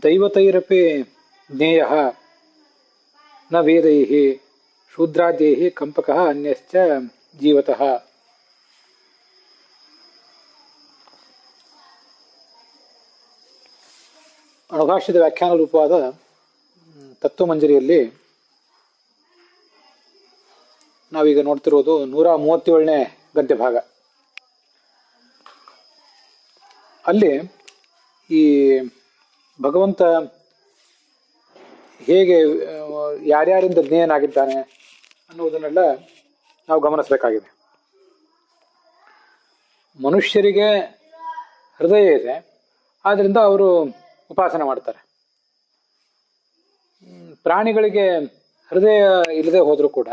ದೈವತೈರಪಿ ಜ್ಞೇಯಃ ನ ವೇದೈಃ ಶೂದ್ರಾದ್ಯೈಃ ಕಂಪಕಃ ಅನ್ಯಶ್ಚ ಜೀವತಃ. ಅಣುಭಾಷ್ಯದ ವ್ಯಾಖ್ಯಾನ ರೂಪವಾದ ತತ್ವಮಂಜರಿಯಲ್ಲಿ ನಾವೀಗ ನೋಡ್ತಿರೋದು 137ನೇ ಗದ್ಯ ಭಾಗ. ಅಲ್ಲಿ ಈ ಭಗವಂತ ಹೇಗೆ ಯಾರ್ಯಾರಿಂದ ಜ್ಞೇಯನಾಗಿದ್ದಾನೆ ಅನ್ನುವುದನ್ನೆಲ್ಲ ನಾವು ಗಮನಿಸಬೇಕಾಗಿದೆ. ಮನುಷ್ಯರಿಗೆ ಹೃದಯ ಇದೆ, ಆದ್ದರಿಂದ ಅವರು ಉಪಾಸನೆ ಮಾಡ್ತಾರೆ. ಪ್ರಾಣಿಗಳಿಗೆ ಹೃದಯ ಇಲ್ಲದೆ ಹೋದರೂ ಕೂಡ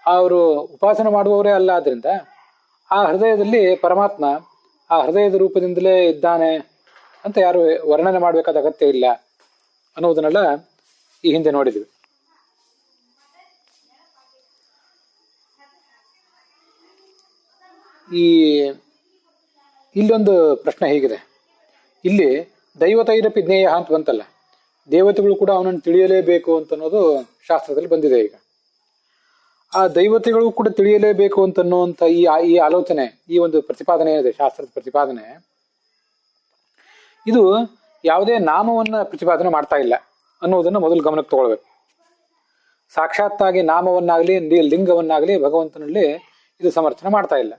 ಅವರು ಉಪಾಸನೆ ಮಾಡುವವರೇ ಅಲ್ಲ. ಆದ್ದರಿಂದ ಆ ಹೃದಯದಲ್ಲಿ ಪರಮಾತ್ಮ ಆ ಹೃದಯದ ರೂಪದಿಂದಲೇ ಇದ್ದಾನೆ ಅಂತ ಯಾರು ವರ್ಣನೆ ಮಾಡಬೇಕಾದ ಅಗತ್ಯ ಇಲ್ಲ ಅನ್ನುವುದನ್ನೆಲ್ಲ ಈ ಹಿಂದೆ ನೋಡಿದ್ವಿ. ಇಲ್ಲೊಂದು ಪ್ರಶ್ನೆ ಹೀಗಿದೆ. ಇಲ್ಲಿ ದೈವತೈರಪಿ ಜ್ಞೇಯ ಅಂತ ಬಂತಲ್ಲ, ದೇವತೆಗಳು ಕೂಡ ಅವನನ್ನು ತಿಳಿಯಲೇಬೇಕು ಅಂತ ಅನ್ನೋದು ಶಾಸ್ತ್ರದಲ್ಲಿ ಬಂದಿದೆ. ಈಗ ಆ ದೈವತೆಗಳು ಕೂಡ ತಿಳಿಯಲೇಬೇಕು ಅಂತನ್ನುವಂಥ ಈ ಆಲೋಚನೆ, ಈ ಒಂದು ಪ್ರತಿಪಾದನೆ ಇದೆ, ಶಾಸ್ತ್ರದ ಪ್ರತಿಪಾದನೆ, ಇದು ಯಾವುದೇ ನಾಮವನ್ನ ಪ್ರತಿಪಾದನೆ ಮಾಡ್ತಾ ಇಲ್ಲ ಅನ್ನುವುದನ್ನು ಮೊದಲು ಗಮನಕ್ಕೆ ತಗೊಳ್ಬೇಕು. ಸಾಕ್ಷಾತ್ತಾಗಿ ನಾಮವನ್ನಾಗಲಿ ಲಿಂಗವನ್ನಾಗಲಿ ಭಗವಂತನಲ್ಲಿ ಇದು ಸಮರ್ಥನೆ ಮಾಡ್ತಾ ಇಲ್ಲ.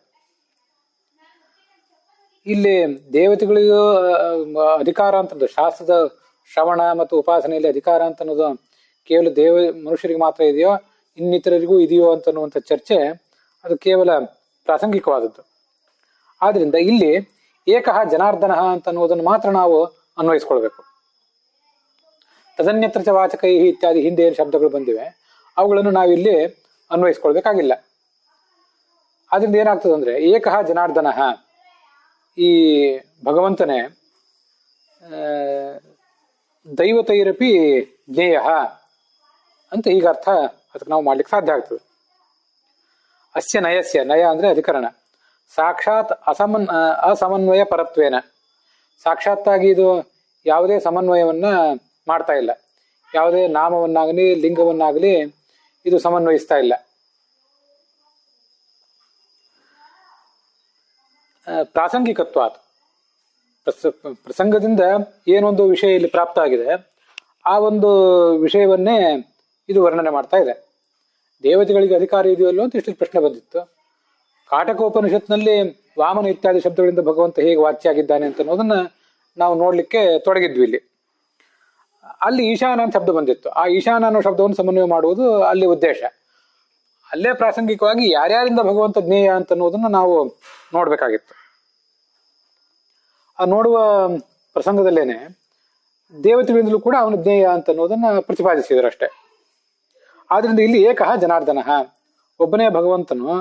ಇಲ್ಲಿ ದೇವತೆಗಳಿಗೂ ಅಧಿಕಾರ ಅಂತಂದು ಶಾಸ್ತ್ರದ ಶ್ರವಣ ಮತ್ತು ಉಪಾಸನೆಯಲ್ಲಿ ಅಧಿಕಾರ ಅಂತ ಅನ್ನೋದು ಕೇವಲ ಮನುಷ್ಯರಿಗೆ ಮಾತ್ರ ಇದೆಯೋ ಇನ್ನಿತರರಿಗೂ ಇದೆಯೋ ಅಂತನ್ನುವಂಥ ಚರ್ಚೆ ಅದು ಕೇವಲ ಪ್ರಾಸಂಗಿಕವಾದದ್ದು. ಆದ್ರಿಂದ ಇಲ್ಲಿ ಏಕಃ ಜನಾರ್ದನ ಅಂತನ್ನುವುದನ್ನು ಮಾತ್ರ ನಾವು ಅನ್ವಯಿಸ್ಕೊಳ್ಬೇಕು. ತದನ್ಯತ್ರ ಚ ವಾಚಕೈ ಇತ್ಯಾದಿ ಹಿಂದೆ ಏನು ಶಬ್ದಗಳು ಬಂದಿವೆ ಅವುಗಳನ್ನು ನಾವಿಲ್ಲಿ ಅನ್ವಯಿಸ್ಕೊಳ್ಬೇಕಾಗಿಲ್ಲ. ಆದ್ರಿಂದ ಏನಾಗ್ತದೆ ಅಂದ್ರೆ ಏಕಃ ಜನಾರ್ದನ, ಈ ಭಗವಂತನೇ ದೈವತೈರಪಿ ಜ್ಞೇಯ ಅಂತ ಈಗ ಅರ್ಥ ಅದಕ್ಕೆ ನಾವು ಮಾಡ್ಲಿಕ್ಕೆ ಸಾಧ್ಯ ಆಗ್ತದೆ. ಅಸ್ಯ ನಯಸ್ಯ, ನಯ ಅಂದ್ರೆ ಅಧಿಕರಣ, ಸಾಕ್ಷಾತ್ ಅಸಮನ್ವಯ ಪರತ್ವೇನ, ಸಾಕ್ಷಾತ್ತಾಗಿ ಇದು ಯಾವುದೇ ಸಮನ್ವಯವನ್ನ ಮಾಡ್ತಾ ಇಲ್ಲ, ಯಾವುದೇ ನಾಮವನ್ನಾಗಲಿ ಲಿಂಗವನ್ನಾಗಲಿ ಇದು ಸಮನ್ವಯಿಸ್ತಾ ಇಲ್ಲ. ಪ್ರಾಸಂಗಿಕತ್ವಾತ್, ಪ್ರಸಂಗದಿಂದ ಏನೊಂದು ವಿಷಯ ಇಲ್ಲಿ ಪ್ರಾಪ್ತ ಆಗಿದೆ ಆ ಒಂದು ವಿಷಯವನ್ನೇ ಇದು ವರ್ಣನೆ ಮಾಡ್ತಾ ಇದೆ. ದೇವತೆಗಳಿಗೆ ಅಧಿಕಾರ ಇದೆಯಲ್ಲೋ ಅಂತ ಇಷ್ಟು ಪ್ರಶ್ನೆ ಬಂದಿತ್ತು. ಕಾಟಕೋಪನಿಷತ್ನಲ್ಲಿ ವಾಮನ ಇತ್ಯಾದಿ ಶಬ್ದಗಳಿಂದ ಭಗವಂತ ಹೇಗೆ ವಾಚ್ಯಾಗಿದ್ದಾನೆ ಅಂತ ಅನ್ನೋದನ್ನ ನಾವು ನೋಡ್ಲಿಕ್ಕೆ ತೊಡಗಿದ್ವಿ. ಇಲ್ಲಿ ಅಲ್ಲಿ ಈಶಾನ ಅಂತ ಶಬ್ದ ಬಂದಿತ್ತು. ಆ ಈಶಾನ ಅನ್ನೋ ಶಬ್ದವನ್ನು ಸಮನ್ವಯ ಮಾಡುವುದು ಅಲ್ಲಿ ಉದ್ದೇಶ. ಅಲ್ಲೇ ಪ್ರಾಸಂಗಿಕವಾಗಿ ಯಾರ್ಯಾರಿಂದ ಭಗವಂತ ಜ್ಞೇಯ ಅಂತ ಅನ್ನೋದನ್ನ ನಾವು ನೋಡ್ಬೇಕಾಗಿತ್ತು. ಆ ನೋಡುವ ಪ್ರಸಂಗದಲ್ಲೇನೆ ದೇವತೆಗಳಿಂದಲೂ ಕೂಡ ಅವನು ಜ್ಞೇಯ ಅಂತ ಅನ್ನೋದನ್ನ ಪ್ರತಿಪಾದಿಸಿದ್ರು ಅಷ್ಟೇ. ಆದ್ರಿಂದ ಇಲ್ಲಿ ಏಕಃ ಜನಾರ್ದನ, ಒಬ್ಬನೇ ಭಗವಂತನು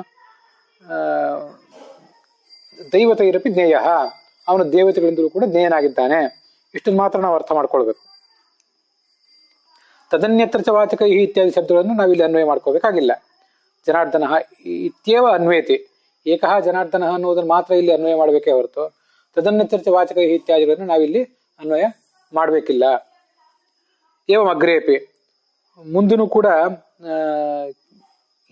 ದೈವತೈರಪಿ ಜ್ಞೇಯ, ಅವನು ದೇವತೆಗಳಿಂದಲೂ ಕೂಡ ಜ್ಞೇಯನಾಗಿದ್ದಾನೆ. ಇಷ್ಟನ್ನು ಮಾತ್ರ ನಾವು ಅರ್ಥ ಮಾಡ್ಕೊಳ್ಬೇಕು. ತದನ್ಯತ್ರ ಚ ವಾಚಕೈ ಇತ್ಯಾದಿ ಶಬ್ದಗಳನ್ನು ನಾವಿಲ್ಲಿ ಅನ್ವಯ ಮಾಡ್ಕೋಬೇಕಾಗಿಲ್ಲ. ಜನಾರ್ದನ ಇತ್ಯೇವ ಅನ್ವೇತಿ, ಏಕಃ ಜನಾರ್ದನ ಅನ್ನೋದನ್ನು ಮಾತ್ರ ಇಲ್ಲಿ ಅನ್ವಯ ಮಾಡಬೇಕೇ ಹೊರತು ತದನ್ಯತ್ರ ಚ ವಾಚಕೈ ಇತ್ಯಾದಿಗಳನ್ನು ನಾವಿಲ್ಲಿ ಅನ್ವಯ ಮಾಡಬೇಕಿಲ್ಲ. ಏವಂ ಅಗ್ರೇಪಿ, ಮುಂದೂ ಕೂಡ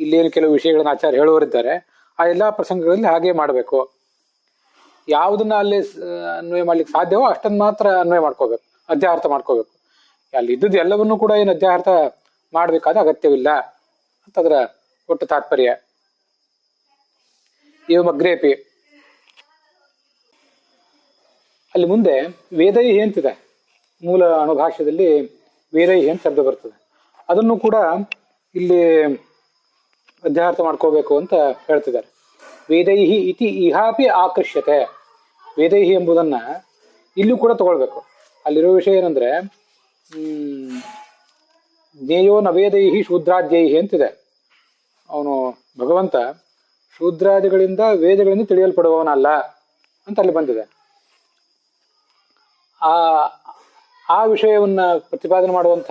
ಇಲ್ಲೇನು ಕೆಲವು ವಿಷಯಗಳನ್ನು ಆಚಾರ್ಯ ಹೇಳುವರಿದ್ದಾರೆ, ಆ ಎಲ್ಲಾ ಪ್ರಸಂಗಗಳಲ್ಲಿ ಹಾಗೆ ಮಾಡಬೇಕು. ಯಾವುದನ್ನ ಅಲ್ಲಿ ಅನ್ವಯ ಮಾಡ್ಲಿಕ್ಕೆ ಸಾಧ್ಯವೋ ಅಷ್ಟನ್ನು ಮಾತ್ರ ಅನ್ವಯ ಮಾಡ್ಕೋಬೇಕು, ಅಧ್ಯಾಹಾರ್ಥ ಮಾಡ್ಕೋಬೇಕು. ಅಲ್ಲಿ ಇದ್ದದ್ದು ಎಲ್ಲವನ್ನೂ ಕೂಡ ಏನು ಅಧ್ಯಾಹಾರ್ಥ ಮಾಡಬೇಕಾದ ಅಗತ್ಯವಿಲ್ಲ ಅಂತ ಅದರ ಒಟ್ಟು ತಾತ್ಪರ್ಯ. ಏವಂ ಅಗ್ರೇಪಿ, ಅಲ್ಲಿ ಮುಂದೆ ವೇದೈಹಿ ಅಂತಿದೆ, ಮೂಲ ಅಣುಭಾಷ್ಯದಲ್ಲಿ ವೇದೈಹಿ ಅಂತ ಶಬ್ದ ಬರ್ತದೆ. ಅದನ್ನು ಕೂಡ ಇಲ್ಲಿ ಅಧ್ಯಾಹಾರ್ಥ ಮಾಡ್ಕೋಬೇಕು ಅಂತ ಹೇಳ್ತಿದ್ದಾರೆ. ವೇದೈಹಿ ಇತಿ ಇಹಾಪಿ ಆಕರ್ಷ್ಯತೆ, ವೇದೈಹಿ ಎಂಬುದನ್ನ ಇಲ್ಲೂ ಕೂಡ ತಗೊಳ್ಬೇಕು. ಅಲ್ಲಿರೋ ವಿಷಯ ಏನಂದ್ರೆ ಜ್ಞೇಯೋ ನ ವೇದೈಹಿ ಶೂದ್ರಾದ್ಯೈಹಿ ಅಂತಿದೆ. ಅವನು ಭಗವಂತ ಶೂದ್ರಾದಿಗಳಿಂದ ವೇದಗಳಿಂದ ತಿಳಿಯಲ್ಪಡುವವನಲ್ಲ ಅಂತ ಅಲ್ಲಿ ಬಂದಿದೆ. ಆ ವಿಷಯವನ್ನ ಪ್ರತಿಪಾದನೆ ಮಾಡುವಂಥ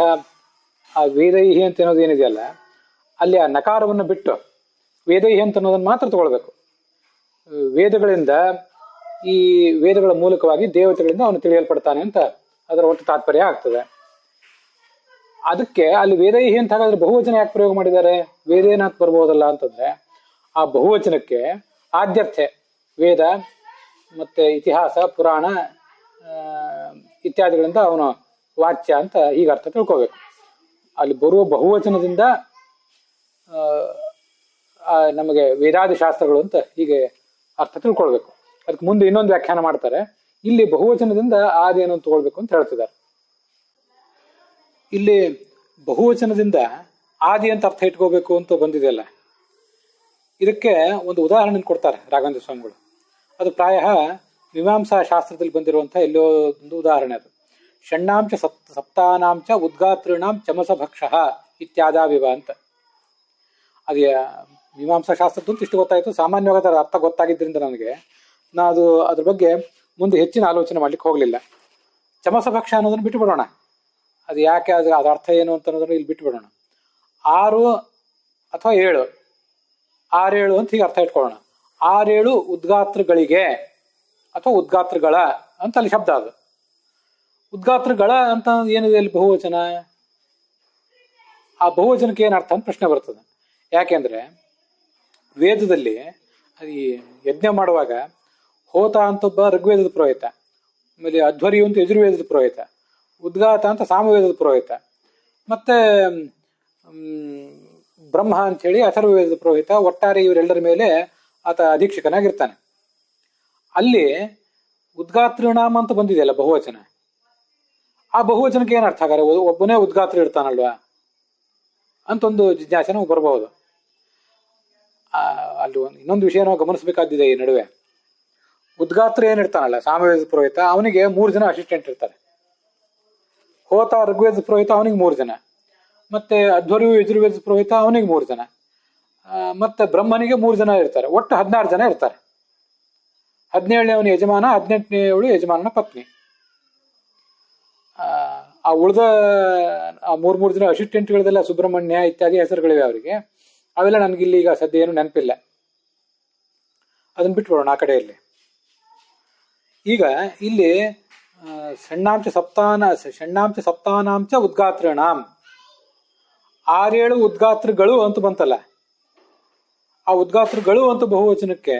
ಆ ವೇದೈಹಿ ಅಂತ ಅನ್ನೋದು ಏನಿದೆಯಲ್ಲ, ಅಲ್ಲಿ ಆ ನಕಾರವನ್ನು ಬಿಟ್ಟು ವೇದೈಹಿ ಅಂತ ಅನ್ನೋದನ್ನು ಮಾತ್ರ ತಗೊಳ್ಬೇಕು. ವೇದಗಳಿಂದ, ಈ ವೇದಗಳ ಮೂಲಕವಾಗಿ ದೇವತೆಗಳಿಂದ ಅವನು ತಿಳಿಯಲ್ಪಡ್ತಾನೆ ಅಂತ ಅದರ ಒಟ್ಟು ತಾತ್ಪರ್ಯ ಆಗ್ತದೆ. ಅದಕ್ಕೆ ಅಲ್ಲಿ ವೇದೈಹಿ ಅಂತ ಹಾಗಾದ್ರೆ ಬಹುವಚನ ಯಾಕೆ ಪ್ರಯೋಗ ಮಾಡಿದ್ದಾರೆ? ವೇದೇನ ಅಂತ ಬರ್ಬೋದಲ್ಲ ಅಂತಂದ್ರೆ ಆ ಬಹುವಚನಕ್ಕೆ ಆದ್ಯರ್ಥೆ ವೇದ ಮತ್ತೆ ಇತಿಹಾಸ ಪುರಾಣ ಇತ್ಯಾದಿಗಳಿಂದ ಅವನು ವಾಚ್ಯ ಅಂತ ಈಗ ಅರ್ಥ ತಿಳ್ಕೋಬೇಕು. ಅಲ್ಲಿ ಬರುವ ಬಹುವಚನದಿಂದ ನಮಗೆ ವೇದಾದಿ ಶಾಸ್ತ್ರಗಳು ಅಂತ ಹೀಗೆ ಅರ್ಥ ತಿಳ್ಕೊಳ್ಬೇಕು. ಅದಕ್ಕೆ ಮುಂದೆ ಇನ್ನೊಂದು ವ್ಯಾಖ್ಯಾನ ಮಾಡ್ತಾರೆ. ಇಲ್ಲಿ ಬಹುವಚನದಿಂದ ಆದೇನು ಅಂತ ತಗೊಳ್ಬೇಕು ಅಂತ ಹೇಳ್ತಿದ್ದಾರೆ. ಇಲ್ಲಿ ಬಹುವಚನದಿಂದ ಆದಿ ಅಂತ ಅರ್ಥ ಇಟ್ಕೋಬೇಕು ಅಂತ ಬಂದಿದೆಯಲ್ಲ, ಇದಕ್ಕೆ ಒಂದು ಉದಾಹರಣೆ ಕೊಡ್ತಾರೆ ರಾಘವೇಂದ್ರ ಸ್ವಾಮಿಗಳು. ಅದು ಪ್ರಾಯ ಮೀಮಾಂಸಾ ಶಾಸ್ತ್ರದಲ್ಲಿ ಬಂದಿರುವಂತಹ ಎಲ್ಲೋ ಒಂದು ಉದಾಹರಣೆ. ಅದು ಷಣ್ಣಾಂಚ ಸಪ್ತಾನಾಂಚ ಉದ್ಗಾತೃಣಾಂ ಚಮಸ ಭಕ್ಷ ಇತ್ಯಾದಾವಿವ ಅಂತ. ಅದು ಮೀಮಾಂಸಾ ಶಾಸ್ತ್ರದ್ದು ಇಷ್ಟು ಗೊತ್ತಾಯ್ತು. ಸಾಮಾನ್ಯವಾಗಿ ಅದರ ಅರ್ಥ ಗೊತ್ತಾಗಿದ್ದರಿಂದ ನನಗೆ ಅದು ಅದ್ರ ಬಗ್ಗೆ ಮುಂದೆ ಹೆಚ್ಚಿನ ಆಲೋಚನೆ ಮಾಡ್ಲಿಕ್ಕೆ ಹೋಗಲಿಲ್ಲ. ಚಮಸ ಭಕ್ಷ ಅನ್ನೋದನ್ನು ಬಿಟ್ಟು ಬಿಡೋಣ. ಅದು ಯಾಕೆ ಅದ್ರ ಅರ್ಥ ಏನು ಅಂತ ಅನ್ನೋದನ್ನು ಇಲ್ಲಿ ಬಿಟ್ಟು ಬಿಡೋಣ. 6 ಅಥವಾ 7, 6-7 ಅಂತ ಹೀಗೆ ಅರ್ಥ ಇಟ್ಕೊಳ್ಳೋಣ. 6-7 ಉದ್ಗಾತೃಗಳಿಗೆ ಅಥವಾ ಉದ್ಗಾತೃಗಳ ಅಂತ ಅಲ್ಲಿ ಶಬ್ದ. ಅದು ಉದ್ಗಾತೃಗಳ ಅಂತ ಏನಿದೆ ಅಲ್ಲಿ ಬಹುವಚನ. ಆ ಬಹುವಚನಕ್ಕೆ ಏನು ಅರ್ಥ ಅಂತ ಪ್ರಶ್ನೆ ಬರ್ತದೆ. ಯಾಕೆಂದ್ರೆ ವೇದದಲ್ಲಿ ಈ ಯಜ್ಞ ಮಾಡುವಾಗ ಹೋತ ಅಂತ ಒಬ್ಬ ಋಗ್ವೇದದ ಪುರೋಹಿತ, ಆಮೇಲೆ ಅಧ್ವರ್ಯು ಅಂತ ಯಜುರ್ವೇದದ ಪುರೋಹಿತ, ಉದ್ಗಾತ ಅಂತ ಸಾಮವೇದದ ಪುರೋಹಿತ, ಮತ್ತೆ ಬ್ರಹ್ಮ ಅಂತ ಹೇಳಿ ಅಥರ್ವವೇದದ ಪುರೋಹಿತ, ಒಟ್ಟಾರೆ ಇವರೆಲ್ಲರ ಮೇಲೆ ಆತ ಅಧೀಕ್ಷಕನಾಗಿರ್ತಾನೆ. ಅಲ್ಲಿ ಉದ್ಗಾತೃಣಾಮ ಅಂತ ಬಂದಿದೆಯಲ್ಲ ಬಹುವಚನ, ಆ ಬಹುವಚನಕ್ಕೆ ಏನು ಅರ್ಥ ಆಗಾರೆ? ಒಬ್ಬನೇ ಉದ್ಗಾತ್ರ ಇರ್ತಾನಲ್ವಾ ಅಂತ ಒಂದು ಜಿಜ್ಞಾಸೆ ನಮಗೆ ಬರಬಹುದು. ಅಲ್ಲಿ ಇನ್ನೊಂದು ವಿಷಯ ನಾವು ಗಮನಿಸಬೇಕಾದಿದೆ ಈ ನಡುವೆ. ಉದ್ಗಾತ್ರ ಏನಿರ್ತಾನಲ್ಲ ಸಾಮವೇದ ಪುರೋಹಿತ, ಅವನಿಗೆ 3 ಜನ ಅಸಿಸ್ಟೆಂಟ್ ಇರ್ತಾರೆ. ಹೋತ ಋಗ್ವೇದ ಪುರೋಹಿತ ಅವನಿಗೆ 3 ಜನ, ಮತ್ತೆ ಅಧ್ವರ್ಯು ಯಜುರ್ವೇದ ಪುರೋಹಿತ ಅವನಿಗೆ 3 ಜನ, ಮತ್ತೆ ಬ್ರಹ್ಮನಿಗೆ 3 ಜನ ಇರ್ತಾರೆ. ಒಟ್ಟು 16 ಜನ ಇರ್ತಾರೆ. 17ನೇ ಅವನ ಯಜಮಾನ, 18ನೇವಳು ಯಜಮಾನನ ಪತ್ನಿ. ಆ ಉಳಿದ ಆ 3 ಜನ ಅಸಿಸ್ಟೆಂಟ್ಗಳದೆಲ್ಲ ಸುಬ್ರಹ್ಮಣ್ಯ ಇತ್ಯಾದಿ ಹೆಸರುಗಳಿವೆ ಅವರಿಗೆ. ಅವೆಲ್ಲ ನನಗಿಲ್ಲಿ ಈಗ ಸದ್ಯ ಏನು ನೆನಪಿಲ್ಲ, ಅದನ್ನ ಬಿಟ್ಬಿಡೋಣ ಆ ಕಡೆಯಲ್ಲಿ. ಈಗ ಇಲ್ಲಿ ಷಣ್ಣಾಂಶ ಸಪ್ತಾನಾಂಚ ಉದ್ಗಾತೃಣಾಂ 6-7 ಉದ್ಗಾತೃಗಳು ಅಂತ ಬಂತಲ್ಲ, ಆ ಉದ್ಗಾತೃಗಳು ಅಂತ ಬಹುವಚನಕ್ಕೆ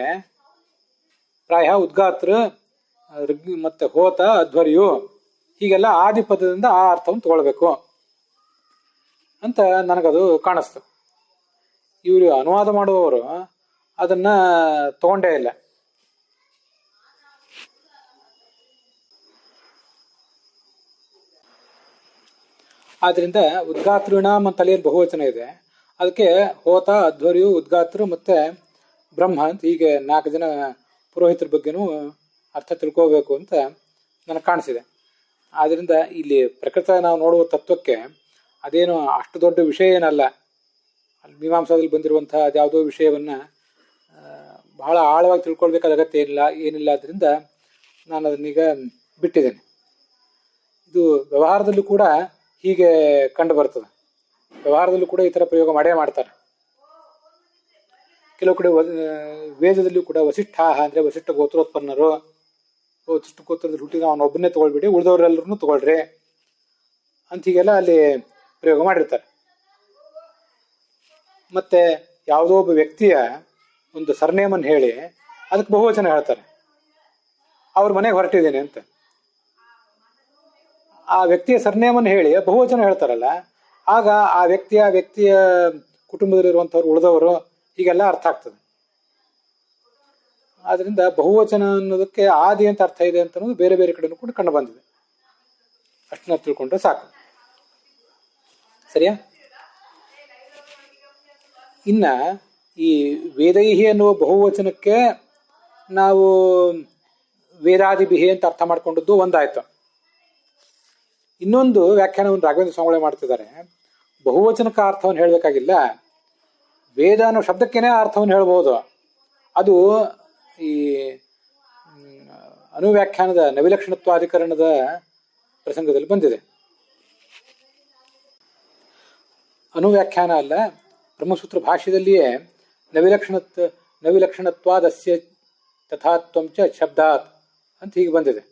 ಪ್ರಾಯ ಉದ್ಗಾತೃ ಮತ್ತೆ ಹೋತ ಅಧ್ವರ್ಯು ಹೀಗೆಲ್ಲ ಆದಿ ಪದದಿಂದ ಆ ಅರ್ಥವನ್ನು ತಗೊಳ್ಬೇಕು ಅಂತ ನನಗದು ಕಾಣಿಸ್ತು. ಇವರು ಅನುವಾದ ಮಾಡುವವರು ಅದನ್ನ ತಗೊಂಡೇ ಇಲ್ಲ. ಆದ್ರಿಂದ ಉದ್ಗಾತೃಣಾಮ್ ಅಂತಲೇ ಬಹುವಚನ ಇದೆ, ಅದಕ್ಕೆ ಹೋತ ಅಧ್ವರ್ಯು ಉದ್ಗಾತೃ ಮತ್ತೆ ಬ್ರಹ್ಮ ಅಂತ ಹೀಗೆ 4 ಜನ ಪುರೋಹಿತರ ಬಗ್ಗೆನೂ ಅರ್ಥ ತಿಳ್ಕೋಬೇಕು ಅಂತ ನನಗೆ ಕಾಣಿಸಿದೆ. ಆದ್ರಿಂದ ಇಲ್ಲಿ ಪ್ರಕೃತ ನಾವು ನೋಡುವ ತತ್ವಕ್ಕೆ ಅದೇನು ಅಷ್ಟು ದೊಡ್ಡ ವಿಷಯ ಏನಲ್ಲ. ಅಲ್ಲಿ ಮೀಮಾಂಸಾದಲ್ಲಿ ಬಂದಿರುವಂತಹ ಅದ್ಯಾವುದೋ ವಿಷಯವನ್ನ ಬಹಳ ಆಳವಾಗಿ ತಿಳ್ಕೊಳ್ಬೇಕಾದ ಅಗತ್ಯ ಏನಿಲ್ಲ. ಆದ್ರಿಂದ ನಾನು ಅದನ್ನೀಗ ಬಿಟ್ಟಿದ್ದೇನೆ. ಇದು ವ್ಯವಹಾರದಲ್ಲೂ ಕೂಡ ಹೀಗೆ ಕಂಡು ಬರ್ತದೆ. ವ್ಯವಹಾರದಲ್ಲೂ ಕೂಡ ಈ ತರ ಪ್ರಯೋಗ ಮಾಡೇ ಮಾಡ್ತಾರೆ. ಕೆಲವು ಕಡೆ ವೇದದಲ್ಲೂ ಕೂಡ ವಸಿಷ್ಠಾಹ ಅಂದ್ರೆ ವಸಿಷ್ಠ ಗೋತ್ರೋತ್ಪನ್ನರು, ವಸಿಷ್ಠ ಗೋತ್ರದಲ್ಲಿ ಹುಟ್ಟಿದ ಅವನೊಬ್ಬನೇ ತಗೊಳ್ಬಿಡಿ, ಉಳಿದವರೆಲ್ಲರೂ ತಗೊಳ್ರಿ ಅಂತ ಹೀಗೆಲ್ಲ ಅಲ್ಲಿ ಪ್ರಯೋಗ ಮಾಡಿರ್ತಾರೆ. ಮತ್ತೆ ಯಾವುದೋ ಒಬ್ಬ ವ್ಯಕ್ತಿಯ ಒಂದು ಸರ್ನೇಮನ್ನು ಹೇಳಿ ಅದಕ್ಕೆ ಬಹುವಚನ ಹೇಳ್ತಾರೆ. ಅವ್ರ ಮನೆಗೆ ಹೊರಟಿದ್ದೇನೆ ಅಂತ ಆ ವ್ಯಕ್ತಿಯ ಸರ್ನೇಮನ್ನು ಹೇಳಿ ಬಹುವಚನ ಹೇಳ್ತಾರಲ್ಲ, ಆಗ ಆ ವ್ಯಕ್ತಿಯ ಕುಟುಂಬದಲ್ಲಿರುವಂಥವ್ರು ಉಳಿದವರು ಹೀಗೆಲ್ಲ ಅರ್ಥ ಆಗ್ತದೆ. ಆದ್ರಿಂದ ಬಹುವಚನ ಅನ್ನೋದಕ್ಕೆ ಆದಿ ಅಂತ ಅರ್ಥ ಇದೆ ಅಂತ ಅನ್ನೋದು ಬೇರೆ ಬೇರೆ ಕಡೆನೂ ಕೂಡ ಕಂಡು ಬಂದಿದೆ. ಅಷ್ಟನ್ನ ತಿಳ್ಕೊಂಡ್ರೆ ಸಾಕು. ಸರಿಯಾ? ಇನ್ನ ಈ ವೇದೈಹಿ ಅನ್ನುವ ಬಹುವಚನಕ್ಕೆ ನಾವು ವೇದಾದಿಭಿಹಿ ಅಂತ ಅರ್ಥ ಮಾಡ್ಕೊಂಡದ್ದು ಒಂದಾಯ್ತು. ಇನ್ನೊಂದು ವ್ಯಾಖ್ಯಾನವನ್ನು ರಾಘವೇಂದ್ರ ಸ್ವಾಮಿಗಳೇ ಮಾಡ್ತಿದ್ದಾರೆ. ಬಹುವಚನಕ್ಕೆ ಅರ್ಥವನ್ನು ಹೇಳಬೇಕಾಗಿಲ್ಲ, ವೇದ ಅನ್ನೋ ಶಬ್ದಕ್ಕೇನೆ ಅರ್ಥವನ್ನು ಹೇಳ್ಬೋದು. ಅದು ಈ ಅನುವ್ಯಾಖ್ಯಾನದ ನವಿಲಕ್ಷಣತ್ವಾಧಿಕರಣದ ಪ್ರಸಂಗದಲ್ಲಿ ಬಂದಿದೆ. ಅನುವ್ಯಾಖ್ಯಾನ ಅಲ್ಲ, ಬ್ರಹ್ಮಸೂತ್ರ ಭಾಷ್ಯದಲ್ಲಿಯೇ ನವಿಲಕ್ಷಣತ್ವಾದಸ್ಯ ತಥಾತ್ವಂಚ ಶಬ್ದಾತ್ ಅಂತ ಹೀಗೆ ಬಂದಿದೆ.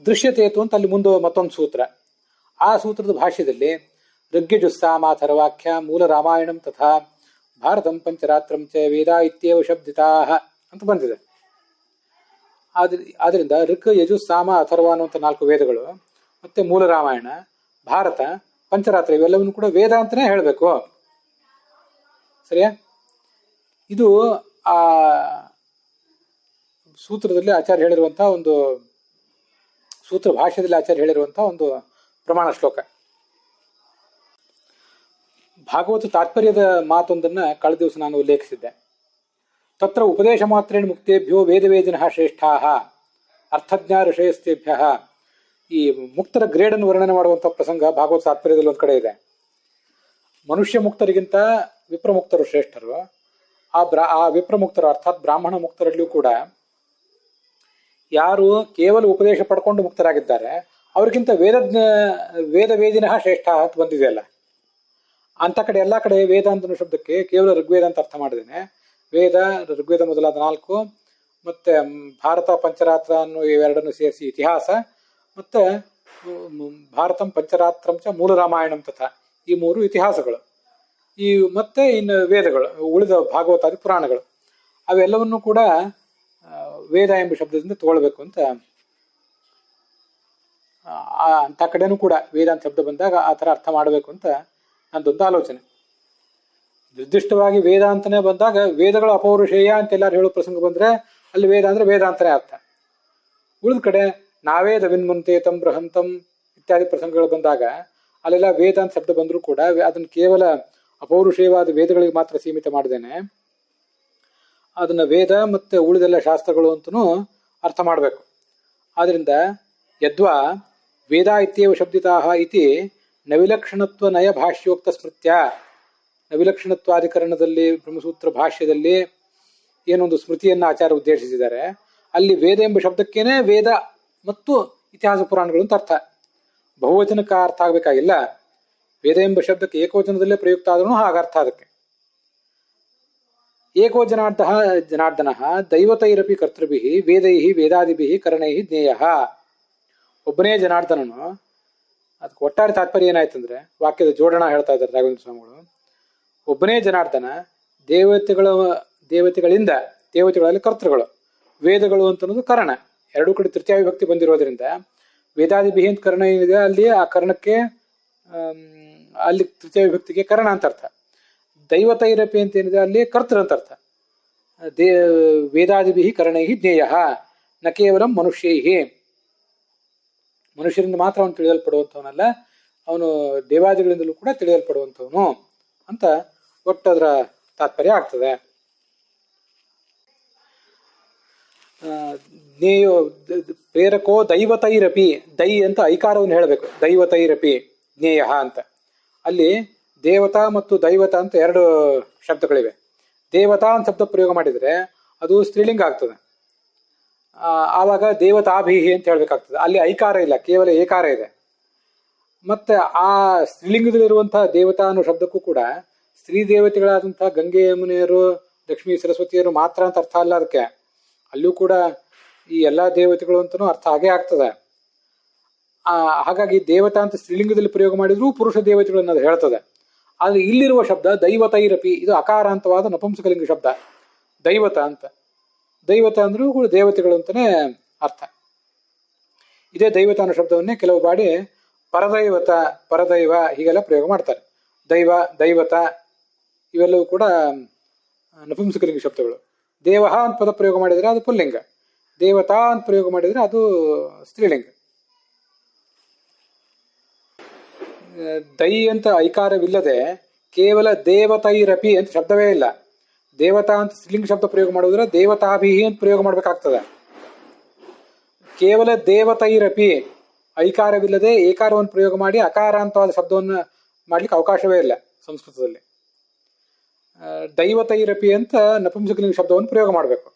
ದೃಶ್ಯತೇತು ಅಂತ ಅಲ್ಲಿ ಮುಂದೆ ಮತ್ತೊಂದು ಸೂತ್ರ. ಆ ಸೂತ್ರದ ಭಾಷ್ಯದಲ್ಲಿ ಋಗ್ಯಜುಸ್ಸಾಮಾಥರ್ವಾಖ್ಯ ಮೂಲ ರಾಮಾಯಣಂ ತಥಾ ಭಾರತಂ ಪಂಚರಾತ್ರಂ ಚ ವೇದ ಇತ್ಯೇವ ಶಬ್ದಿತಾ ಅಂತ ಬಂದಿದೆ. ಆದ್ರಿಂದ ಋಕ್ ಯಜು ಸಾಮ ಅಥರ್ವ ಅನ್ನುವಂಥ 4 ವೇದಗಳು, ಮತ್ತೆ ಮೂಲ ರಾಮಾಯಣ, ಭಾರತ, ಪಂಚರಾತ್ರ ಇವೆಲ್ಲವನ್ನು ಕೂಡ ವೇದ ಅಂತಾನೆ ಹೇಳಬೇಕು. ಸರಿಯಾ? ಇದು ಆ ಸೂತ್ರದಲ್ಲಿ ಆಚಾರ್ಯ ಹೇಳಿರುವಂತಹ ಒಂದು ಸೂತ್ರ ಭಾಷ್ಯದಲ್ಲಿ ಆಚಾರ್ಯ ಹೇಳಿರುವಂತಹ ಒಂದು ಪ್ರಮಾಣ ಶ್ಲೋಕ. ಭಾಗವತ ತಾತ್ಪರ್ಯದ ಮಾತೊಂದನ್ನ ಕಳೆದ ದಿವಸ ನಾನು ಉಲ್ಲೇಖಿಸಿದ್ದೆ. ತತ್ರ ಉಪದೇಶ ಮಾತ್ರೇಣ ಮುಕ್ತೇಭ್ಯೋ ವೇದವೇದಿನಃ ಶ್ರೇಷ್ಠಾಃ ಅರ್ಥಜ್ಞ ಋಷಯಸ್ತೇಭ್ಯ. ಈ ಮುಕ್ತರ ಗ್ರೇಡನ್ನು ವರ್ಣನೆ ಮಾಡುವಂತಹ ಪ್ರಸಂಗ ಭಾಗವತ ತಾತ್ಪರ್ಯದಲ್ಲಿ ಒಂದು ಕಡೆ ಇದೆ. ಮನುಷ್ಯ ಮುಕ್ತರಿಗಿಂತ ವಿಪ್ರಮುಕ್ತರು ಶ್ರೇಷ್ಠರು. ಆ ವಿಪ್ರಮುಕ್ತರು ಅರ್ಥಾತ್ ಬ್ರಾಹ್ಮಣ ಮುಕ್ತರಲ್ಲಿಯೂ ಕೂಡ ಯಾರು ಕೇವಲ ಉಪದೇಶ ಪಡ್ಕೊಂಡು ಮುಕ್ತರಾಗಿದ್ದಾರೆ ಅವ್ರಿಗಿಂತ ವೇದವೇದಿನಃ ಶ್ರೇಷ್ಠ ಅಂತ ಬಂದಿದೆಯಲ್ಲ, ಅಂತ ಕಡೆ ಎಲ್ಲ ಕಡೆ ವೇದ ಅಂತ ಶಬ್ದಕ್ಕೆ ಕೇವಲ ಋಗ್ವೇದ ಅಂತ ಅರ್ಥ ಮಾಡಿದ್ದೇನೆ. ವೇದ, ಋಗ್ವೇದ ಮೊದಲಾದ 4, ಮತ್ತೆ ಭಾರತ ಪಂಚರಾತ್ರ ಅನ್ನೋ ಇವೆರಡನ್ನು ಸೇರಿಸಿ ಇತಿಹಾಸ, ಮತ್ತೆ ಭಾರತಂ ಪಂಚರಾತ್ರಂಚ ಮೂಲ ರಾಮಾಯಣಂ ತಥಾ ಈ 3 ಇತಿಹಾಸಗಳು. ಮತ್ತೆ ಇನ್ನು ವೇದಗಳು, ಉಳಿದ ಭಾಗವತಾದಿ ಪುರಾಣಗಳು, ಅವೆಲ್ಲವನ್ನು ಕೂಡ ವೇದ ಎಂಬ ಶಬ್ದದಿಂದ ತಗೊಳ್ಬೇಕು ಅಂತ ಅಂತ ಕಡೆನೂ ಕೂಡ ವೇದ ಅಂತ ಶಬ್ದ ಬಂದಾಗ ಆ ಥರ ಅರ್ಥ ಮಾಡಬೇಕು ಅಂತ ನಂದೊಂದು ಆಲೋಚನೆ. ನಿರ್ದಿಷ್ಟವಾಗಿ ವೇದ ಅಂತಾನೆ ಬಂದಾಗ ವೇದಗಳ ಅಪೌರುಷೇಯ ಅಂತ ಎಲ್ಲಾರು ಹೇಳೋ ಪ್ರಸಂಗ ಬಂದ್ರೆ ಅಲ್ಲಿ ವೇದ ಅಂದ್ರೆ ವೇದ ಅಂತಾನೆ ಅರ್ಥ. ಉಳಿದ ಕಡೆ ನಾವೇದ ವಿನ್ಮುಂತೇತಂ ಬೃಹಂತಂ ಇತ್ಯಾದಿ ಪ್ರಸಂಗಗಳು ಬಂದಾಗ ಅಲ್ಲೆಲ್ಲ ವೇದ ಅಂತ ಶಬ್ದ ಬಂದರೂ ಕೂಡ ಅದನ್ನು ಕೇವಲ ಅಪೌರುಷೇಯವಾದ ವೇದಗಳಿಗೆ ಮಾತ್ರ ಸೀಮಿತ ಮಾಡಿದ್ದೇನೆ. ಅದನ್ನ ವೇದ ಮತ್ತೆ ಉಳಿದೆಲ್ಲ ಶಾಸ್ತ್ರಗಳು ಅಂತನೂ ಅರ್ಥ ಮಾಡಬೇಕು. ಆದ್ರಿಂದ ಯದ್ವಾ ವೇದ ಇತ್ಯೇವ ಶಬ್ದಿತಾಃ ಇತಿ ನವಿಲಕ್ಷಣತ್ವ ನಯ ಭಾಷ್ಯೋಕ್ತ ಸ್ಮೃತ್ಯ. ನವಿಲಕ್ಷಣತ್ವಾಧಿಕರಣದಲ್ಲಿ ಬ್ರಹ್ಮಸೂತ್ರ ಭಾಷ್ಯದಲ್ಲಿ ಏನೊಂದು ಸ್ಮೃತಿಯನ್ನು ಆಚಾರ್ಯ ಉದ್ದೇಶಿಸಿದ್ದಾರೆ. ಅಲ್ಲಿ ವೇದ ಎಂಬ ಶಬ್ದಕ್ಕೇನೆ ವೇದ ಮತ್ತು ಇತಿಹಾಸ ಪುರಾಣಗಳು ಅಂತ ಅರ್ಥ. ಬಹುವಚನಕ್ಕೆ ಅರ್ಥ ಆಗಬೇಕಾಗಿಲ್ಲ. ವೇದ ಎಂಬ ಶಬ್ದಕ್ಕೆ ಏಕವಚನದಲ್ಲೇ ಪ್ರಯುಕ್ತ ಆದ್ರೂ ಹಾಗರ್ಥ. ಅದಕ್ಕೆ ಏಕೋ ಜನಾರ್ದನ ದೈವತೈರಪಿ ಕರ್ತೃಭಿ ವೇದೈ ವೇದಾದಿಭಿ ಕರಣೈ ಜ್ಞೇಯ. ಒಬ್ಬನೇ ಜನಾರ್ದನನು. ಅದಕ್ಕೆ ಒಟ್ಟಾರೆ ತಾತ್ಪರ್ಯ ಏನಾಯ್ತಂದ್ರೆ ವಾಕ್ಯದ ಜೋಡಣಾ ಹೇಳ್ತಾ ಇದ್ದಾರೆ ರಾಘವೇಂದ್ರ ಸ್ವಾಮಿಗಳು. ಒಬ್ಬನೇ ಜನಾರ್ದನ ದೇವತೆಗಳಿಂದ, ದೇವತೆಗಳಲ್ಲಿ ಕರ್ತೃಗಳು, ವೇದಗಳು ಅಂತ ಅನ್ನೋದು ಕರ್ಣ. ಎರಡೂ ಕಡೆ ತೃತೀಯ ವಿಭಕ್ತಿ ಬಂದಿರೋದ್ರಿಂದ ವೇದಾದಿಭಿ ಅಂತ ಕರ್ಣ ಏನಿದೆ ಅಲ್ಲಿ ಆ ಕರ್ಣಕ್ಕೆ ಅಲ್ಲಿ ತೃತೀಯ ವಿಭಕ್ತಿಗೆ ಕರ್ಣ ಅಂತ ಅರ್ಥ. ದೈವತೈರಪಿ ಅಂತ ಏನಿದೆ ಅಲ್ಲಿ ಕರ್ತೃ ಅಂತ ಅರ್ಥ. ವೇದಾದಿಭಿ ಕರ್ಣೈ ಜ್ಞೇಯ ನ ಕೇವಲ ಮನುಷ್ಯೈ. ಮನುಷ್ಯರಿಂದ ಮಾತ್ರ ಅವನು ತಿಳಿಯಲ್ಪಡುವಂಥವನಲ್ಲ, ಅವನು ದೇವಾದಿಗಳಿಂದಲೂ ಕೂಡ ತಿಳಿಯಲ್ಪಡುವಂಥವನು ಅಂತ ಒಟ್ಟದರ ತಾತ್ಪರ್ಯ ಆಗ್ತದೆ. ಜ್ಞೇಯೋ ಪ್ರೇರಕೋ ದೈವತೈರಪಿ. ದೈ ಅಂತ ಐಕಾರವನ್ನು ಹೇಳಬೇಕು. ದೈವತೈರಪಿ ಜ್ಞೇಯ ಅಂತ. ಅಲ್ಲಿ ದೇವತಾ ಮತ್ತು ದೈವತ ಅಂತ 2 ಶಬ್ದಗಳಿವೆ. ದೇವತಾ ಅಂತ ಶಬ್ದ ಪ್ರಯೋಗ ಮಾಡಿದರೆ ಅದು ಸ್ತ್ರೀಲಿಂಗ ಆಗ್ತದೆ. ಆವಾಗ ದೇವತಾಭಿಹಿ ಅಂತ ಹೇಳ್ಬೇಕಾಗ್ತದೆ. ಅಲ್ಲಿ ಐಕಾರ ಇಲ್ಲ, ಕೇವಲ ಏಕಾರ ಇದೆ. ಮತ್ತೆ ಆ ಸ್ತ್ರೀಲಿಂಗದಲ್ಲಿರುವಂತಹ ದೇವತಾ ಅನ್ನೋ ಶಬ್ದಕ್ಕೂ ಕೂಡ ಸ್ತ್ರೀ ದೇವತೆಗಳಾದಂತಹ ಗಂಗೆ, ಯಮುನೆಯರು, ಲಕ್ಷ್ಮೀ, ಸರಸ್ವತಿಯರು ಮಾತ್ರ ಅಂತ ಅರ್ಥ ಅಲ್ಲ. ಅದಕ್ಕೆ ಅಲ್ಲೂ ಕೂಡ ಈ ಎಲ್ಲಾ ದೇವತೆಗಳು ಅಂತನೂ ಅರ್ಥ ಹಾಗೆ ಆಗ್ತದೆ. ಹಾಗಾಗಿ ದೇವತಾ ಅಂತ ಸ್ತ್ರೀಲಿಂಗದಲ್ಲಿ ಪ್ರಯೋಗ ಮಾಡಿದ್ರು ಪುರುಷ ದೇವತೆಗಳನ್ನ ಅದು ಹೇಳ್ತದೆ. ಆದ್ರೆ ಇಲ್ಲಿರುವ ಶಬ್ದ ದೈವತೈರಪಿ, ಇದು ಅಕಾರಾಂತವಾದ ನಪುಂಸಕಲಿಂಗ ಶಬ್ದ. ದೈವತ ಅಂತ, ದೈವತ ಅಂದ್ರೂ ಕೂಡ ದೇವತೆಗಳು ಅಂತಾನೆ ಅರ್ಥ. ಇದೇ ದೈವತ ಅನ್ನೋ ಶಬ್ದವನ್ನೇ ಕೆಲವು ಬಾಡಿ ಪರದೈವತ, ಪರದೈವ ಹೀಗೆಲ್ಲ ಪ್ರಯೋಗ ಮಾಡ್ತಾರೆ. ದೈವ, ದೈವತ ಇವೆಲ್ಲವೂ ಕೂಡ ನಪುಂಸಕಲಿಂಗ ಶಬ್ದಗಳು. ದೇವ ಅಂತ ಪದ ಪ್ರಯೋಗ ಮಾಡಿದರೆ ಅದು ಪುಲ್ಲಿಂಗ, ದೇವತಾ ಅಂತ ಪ್ರಯೋಗ ಮಾಡಿದರೆ ಅದು ಸ್ತ್ರೀಲಿಂಗ. ದೈ ಅಂತ ಐಕಾರವಿಲ್ಲದೆ ಕೇವಲ ದೇವತೈರಪಿ ಅಂತ ಶಬ್ದವೇ ಇಲ್ಲ. ದೇವತಾ ಅಂತ ಸ್ತ್ರೀಲಿಂಗ ಶಬ್ದ ಪ್ರಯೋಗ ಮಾಡಿದ್ರೆ ದೇವತಾಭಿಹಿ ಅಂತ ಪ್ರಯೋಗ ಮಾಡ್ಬೇಕಾಗ್ತದೆ. ಕೇವಲ ದೇವತೈರಪಿ ಐಕಾರವಿಲ್ಲದೆ ಏಕಾರವನ್ನು ಪ್ರಯೋಗ ಮಾಡಿ ಅಕಾರಾಂತವಾದ ಶಬ್ದವನ್ನು ಮಾಡ್ಲಿಕ್ಕೆ ಅವಕಾಶವೇ ಇಲ್ಲ ಸಂಸ್ಕೃತದಲ್ಲಿ. ದೈವತೈರಪಿ ಅಂತ ನಪುಂಸಕಲಿಂಗ ಶಬ್ದವನ್ನು ಪ್ರಯೋಗ ಮಾಡಬೇಕು.